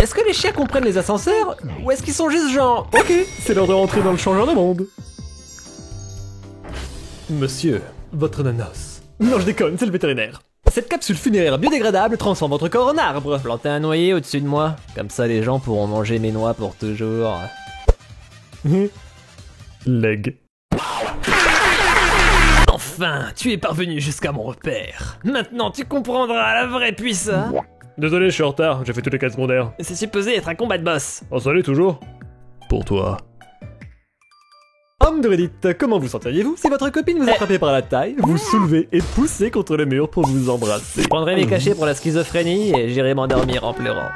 Est-ce que les chiens comprennent les ascenseurs? Ou est-ce qu'ils sont juste genre... Ok, c'est l'heure de rentrer dans le changeur de monde. Monsieur, votre nanos. Non, je déconne, c'est le vétérinaire. Cette capsule funéraire biodégradable transforme votre corps en arbre. Plantez un noyer au-dessus de moi. Comme ça, les gens pourront manger mes noix pour toujours. Leg. Enfin, tu es parvenu jusqu'à mon repère. Maintenant, tu comprendras la vraie puissance. Désolé, je suis en retard, j'ai fait toutes les quêtes secondaires. C'est supposé être un combat de boss. Oh, salut, toujours. Pour toi. Homme de Reddit, comment vous sentiriez-vous si votre copine vous attrapait par la taille, vous soulevez et poussez contre le mur pour vous embrasser? Je prendrai mes cachets pour la schizophrénie et j'irai m'endormir en pleurant.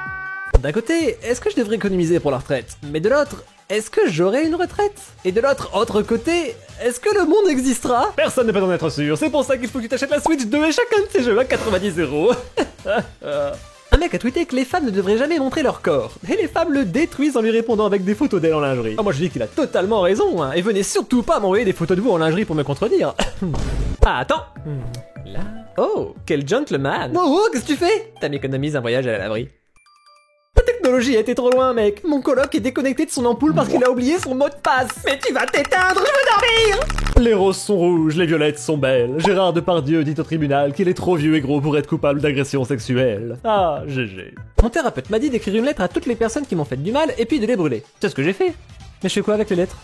D'un côté, est-ce que je devrais économiser pour la retraite? Mais de l'autre, est-ce que j'aurai une retraite? Et de l'autre côté, est-ce que le monde existera? Personne ne peut en être sûr, c'est pour ça qu'il faut que tu t'achètes la Switch 2 et chacun de ces jeux à 90€. Un mec a tweeté que les femmes ne devraient jamais montrer leur corps, et les femmes le détruisent en lui répondant avec des photos d'elle en lingerie. Ah, moi je dis qu'il a totalement raison, hein, et venez surtout pas m'envoyer des photos de vous en lingerie pour me contredire. Ah, attends. Là. Oh, quel gentleman. Oh, qu'est-ce que tu fais? Ça m'économise un voyage à l'abri. La technologie a été trop loin, mec. Mon coloc est déconnecté de son ampoule parce qu'il a oublié son mot de passe. Mais tu vas t'éteindre, je veux dormir. Les roses sont rouges, les violettes sont belles. Gérard Depardieu dit au tribunal qu'il est trop vieux et gros pour être coupable d'agression sexuelle. Ah, GG. Mon thérapeute m'a dit d'écrire une lettre à toutes les personnes qui m'ont fait du mal et puis de les brûler. C'est ce que j'ai fait. Mais je fais quoi avec les lettres?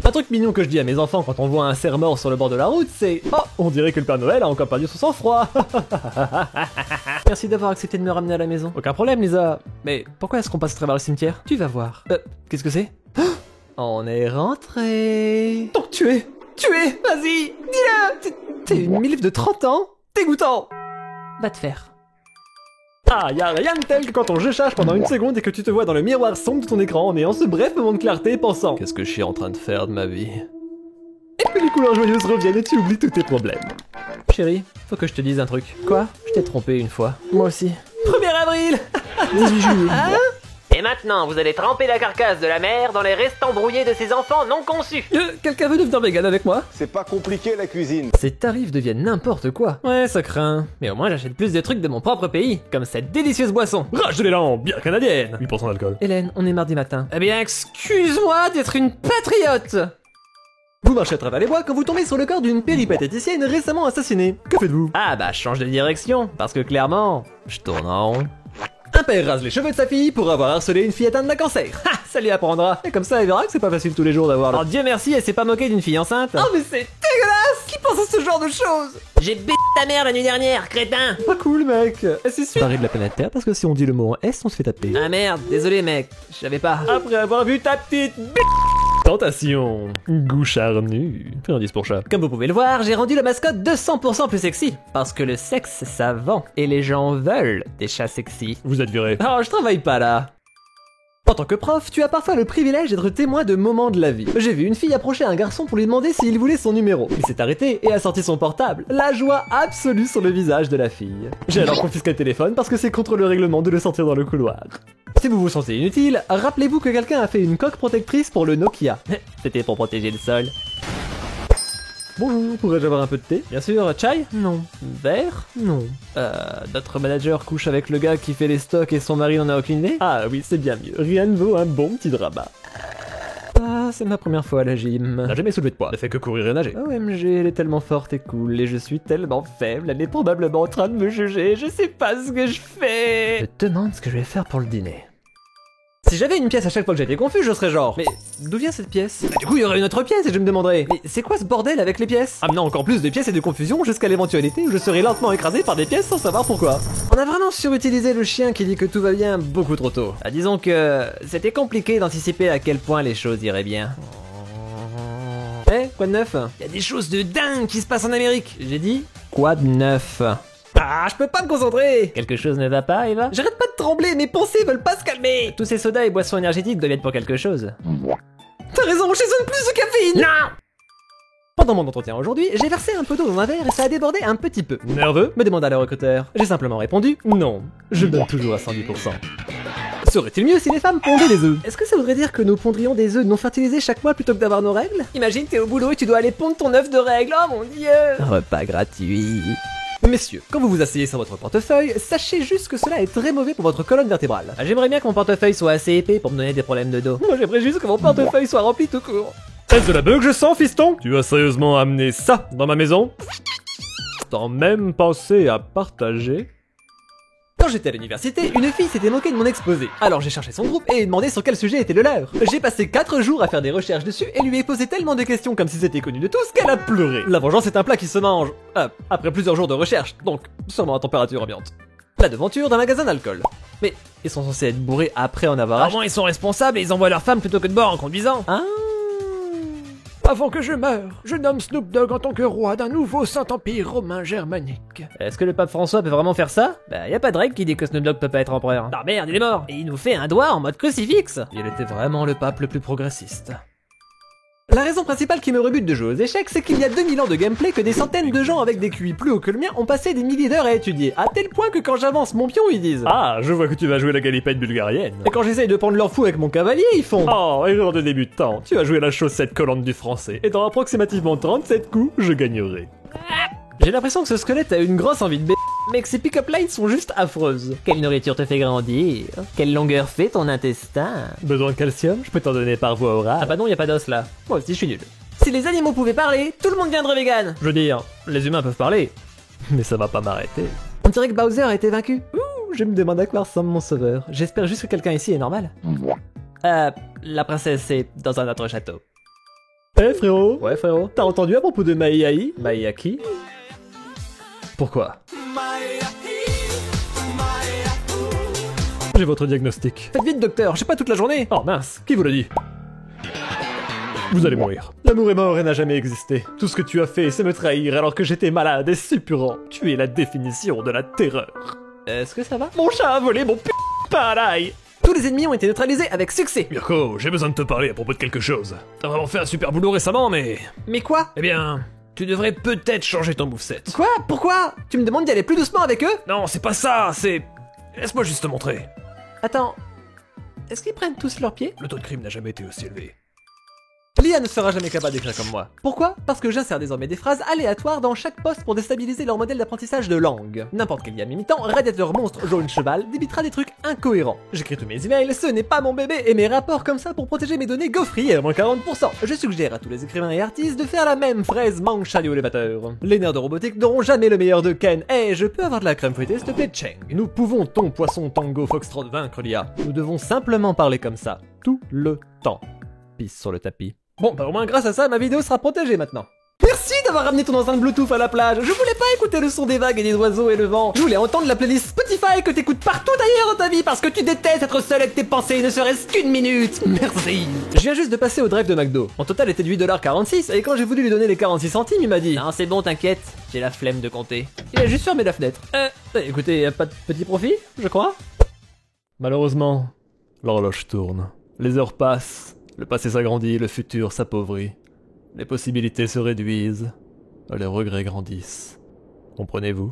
Un truc mignon que je dis à mes enfants quand on voit un cerf-mort sur le bord de la route, c'est « Oh, on dirait que le Père Noël a encore perdu son sang-froid !» Merci d'avoir accepté de me ramener à la maison. Aucun problème, Lisa. Mais pourquoi est-ce qu'on passe à travers le cimetière? Tu vas voir. Qu'est-ce que c'est? On est rentré. Donc tu es, vas-y, dis-le. T'es une milf de 30 ans? Dégoûtant. Va te faire. Ah, y'a rien de tel que quand ton jeu charge pendant une seconde et que tu te vois dans le miroir sombre de ton écran en ayant ce bref moment de clarté pensant « Qu'est-ce que je suis en train de faire de ma vie ?» Et puis les couleurs joyeuses reviennent et tu oublies tous tes problèmes. Chérie, faut que je te dise un truc. Quoi? Je t'ai trompé une fois. Moi aussi. 1er avril. 18 juillet. Et maintenant, vous allez tremper la carcasse de la mère dans les restants brouillés de ses enfants non conçus. Quelqu'un veut devenir vegan avec moi? C'est pas compliqué la cuisine. Ces tarifs deviennent n'importe quoi. Ouais, ça craint. Mais au moins j'achète plus de trucs de mon propre pays, comme cette délicieuse boisson. Rage de l'élan, bière canadienne 8% d'alcool. Hélène, on est mardi matin. Eh bien, excuse-moi d'être une patriote. Vous marchez à travers les bois quand vous tombez sur le corps d'une péripatéticienne récemment assassinée. Que faites-vous? Ah bah, je change de direction, parce que clairement, je tourne en rond. Un père rase les cheveux de sa fille pour avoir harcelé une fille atteinte d'un cancer. Ha, ça lui apprendra. Et comme ça, elle verra que c'est pas facile tous les jours d'avoir le... Oh Dieu merci, elle s'est pas moquée d'une fille enceinte. Oh mais c'est dégueulasse. Qui pense à ce genre de choses? J'ai b*** ta mère la nuit dernière, crétin. Pas cool, mec. C'est sûr. Barré de la planète Terre, parce que si on dit le mot en S, on se fait taper. Ah merde, désolé mec, je savais pas. Après avoir vu ta petite tentation, goût charnu. Fais un 10 pour chat. Comme vous pouvez le voir, j'ai rendu la mascotte 200% plus sexy. Parce que le sexe, ça vend. Et les gens veulent des chats sexy. Vous êtes viré. Oh, je travaille pas là. En tant que prof, tu as parfois le privilège d'être témoin de moments de la vie. J'ai vu une fille approcher un garçon pour lui demander s'il voulait son numéro. Il s'est arrêté et a sorti son portable. La joie absolue sur le visage de la fille. J'ai alors confisqué le téléphone parce que c'est contre le règlement de le sortir dans le couloir. Si vous vous sentez inutile, rappelez-vous que quelqu'un a fait une coque protectrice pour le Nokia. C'était pour protéger le sol. Bonjour, pourrais-je avoir un peu de thé? Bien sûr, chai? Non. Verre? Non. Notre manager couche avec le gars qui fait les stocks et son mari n'en a aucune idée? Ah oui, c'est bien mieux. Rien ne vaut un bon petit drama. Ah, c'est ma première fois à la gym. T'as jamais soulevé de poids, t'as fait que courir et nager. OMG, elle est tellement forte et cool, et je suis tellement faible, elle est probablement en train de me juger, je sais pas ce que je fais. Je te demande ce que je vais faire pour le dîner. Si j'avais une pièce à chaque fois que j'étais confus, je serais genre... Mais d'où vient cette pièce? Bah, du coup, il y aurait une autre pièce et je me demanderais... Mais c'est quoi ce bordel avec les pièces? Amenant encore plus de pièces et de confusion jusqu'à l'éventualité où je serais lentement écrasé par des pièces sans savoir pourquoi. On a vraiment surutilisé le chien qui dit que tout va bien beaucoup trop tôt. Ah, disons que... c'était compliqué d'anticiper à quel point les choses iraient bien. Eh, quoi de neuf? Y a des choses de dingue qui se passent en Amérique. J'ai dit... Quoi de neuf? Ah, je peux pas me concentrer. Quelque chose ne va pas, Eva? J'arrête pas de trembler, mes pensées veulent pas se calmer. Tous ces sodas et boissons énergétiques doivent être pour quelque chose. T'as raison, j'ai besoin de plus de caféine. Non. Pendant mon entretien aujourd'hui, j'ai versé un peu d'eau dans un verre et ça a débordé un petit peu. Nerveux? Me demanda le recruteur. J'ai simplement répondu non. Je donne toujours à 110%. Serait-il mieux si les femmes pondaient des œufs? Est-ce que ça voudrait dire que nous pondrions des œufs non fertilisés chaque mois plutôt que d'avoir nos règles? Imagine, t'es au boulot et tu dois aller pondre ton œuf de règle. Oh mon dieu! Repas gratuit. Messieurs, quand vous vous asseyez sur votre portefeuille, sachez juste que cela est très mauvais pour votre colonne vertébrale. J'aimerais bien que mon portefeuille soit assez épais pour me donner des problèmes de dos. Moi j'aimerais juste que mon portefeuille soit rempli tout court. Est-ce de la bug que je sens, fiston? Tu as sérieusement amené ça dans ma maison? Sans même penser à partager? Quand j'étais à l'université, une fille s'était moquée de mon exposé. Alors j'ai cherché son groupe et ai demandé sur quel sujet était le leur. J'ai passé 4 jours à faire des recherches dessus et lui ai posé tellement de questions comme si c'était connu de tous qu'elle a pleuré. La vengeance est un plat qui se mange après plusieurs jours de recherche, donc sûrement à température ambiante. La devanture d'un magasin d'alcool. Mais ils sont censés être bourrés après en avoir acheté. Au moins ils sont responsables et ils envoient leur femme plutôt que de boire en conduisant. Ah. Avant que je meure, je nomme Snoop Dogg en tant que roi d'un nouveau Saint-Empire romain germanique. Est-ce que le pape François peut vraiment faire ça? Bah y a pas de règle qui dit que Snoop Dogg peut pas être empereur. Ah merde, il est mort. Et il nous fait un doigt en mode crucifix. Il était vraiment le pape le plus progressiste. La raison principale qui me rebute de jouer aux échecs, c'est qu'il y a 2000 ans de gameplay que des centaines de gens avec des QI plus hauts que le mien ont passé des milliers d'heures à étudier, à tel point que quand j'avance mon pion, ils disent Ah, je vois que tu vas jouer la galipette bulgarienne. Et quand j'essaye de prendre leur fou avec mon cavalier, ils font Oh, erreur de débutant, tu as joué la chaussette collante du français, et dans approximativement 37 coups, je gagnerai. J'ai l'impression que ce squelette a une grosse envie de b***, mais que ses pick-up lines sont juste affreuses. Quelle nourriture te fait grandir? Quelle longueur fait ton intestin? Besoin de calcium? Je peux t'en donner par voie orale. Ah bah non, y a pas d'os là. Moi aussi je suis nul. Si les animaux pouvaient parler, tout le monde viendrait vegan. Je veux dire, les humains peuvent parler. Mais ça va pas m'arrêter. On dirait que Bowser a été vaincu. Ouh, je me demande à quoi ressemble mon sauveur. J'espère juste que quelqu'un ici est normal. La princesse est dans un autre château. Eh frérot? Ouais frérot. T'as entendu à propos de Maïaï? Maïa qui? Pourquoi? J'ai votre diagnostic. Faites vite docteur, j'ai pas toute la journée. Oh mince, qui vous l'a dit? Vous allez mourir. L'amour est mort et n'a jamais existé. Tout ce que tu as fait, c'est me trahir alors que j'étais malade et suppurant. Tu es la définition de la terreur. Est-ce que ça va? Mon chat a volé mon pain à l'ail. Tous les ennemis ont été neutralisés avec succès. Mirko, j'ai besoin de te parler à propos de quelque chose. T'as vraiment fait un super boulot récemment, mais... Mais quoi? Eh bien, tu devrais peut-être changer ton moveset. Quoi? Pourquoi? Tu me demandes d'y aller plus doucement avec eux? Non, c'est pas ça, c'est... Laisse-moi juste te montrer. Attends, est-ce qu'ils prennent tous leurs pieds? Le taux de crime n'a jamais été aussi élevé. L'IA ne sera jamais capable d'écrire comme moi. Pourquoi? Parce que j'insère désormais des phrases aléatoires dans chaque poste pour déstabiliser leur modèle d'apprentissage de langue. N'importe quel IA m'imitant, radiateur monstre jaune cheval débitera des trucs incohérents. J'écris tous mes emails, ce n'est pas mon bébé, et mes rapports comme ça pour protéger mes données gaufriers à moins 40%. Je suggère à tous les écrivains et artistes de faire la même fraise manque chalet au élévateur. Les nerds de robotique n'auront jamais le meilleur de Ken. Eh, je peux avoir de la crème fouettée s'il te plaît, Cheng? Nous pouvons ton poisson tango foxtrot vaincre l'IA. Nous devons simplement parler comme ça, tout le temps. Pisse sur le tapis. Bon, bah au moins grâce à ça, ma vidéo sera protégée maintenant. Merci d'avoir ramené ton enceinte Bluetooth à la plage. Je voulais pas écouter le son des vagues et des oiseaux et le vent. Je voulais entendre la playlist Spotify que t'écoutes partout ailleurs dans ta vie parce que tu détestes être seul avec tes pensées, ne serait-ce qu'une minute. Merci. Je viens juste de passer au drive de McDo. Mon total était de 8,46$ et quand j'ai voulu lui donner les 46 centimes, il m'a dit non, c'est bon, t'inquiète, j'ai la flemme de compter. Il a juste fermé la fenêtre. Écoutez, y a pas de petit profit, je crois. Malheureusement, l'horloge tourne. Les heures passent. Le passé s'agrandit, le futur s'appauvrit. Les possibilités se réduisent, les regrets grandissent. Comprenez-vous ?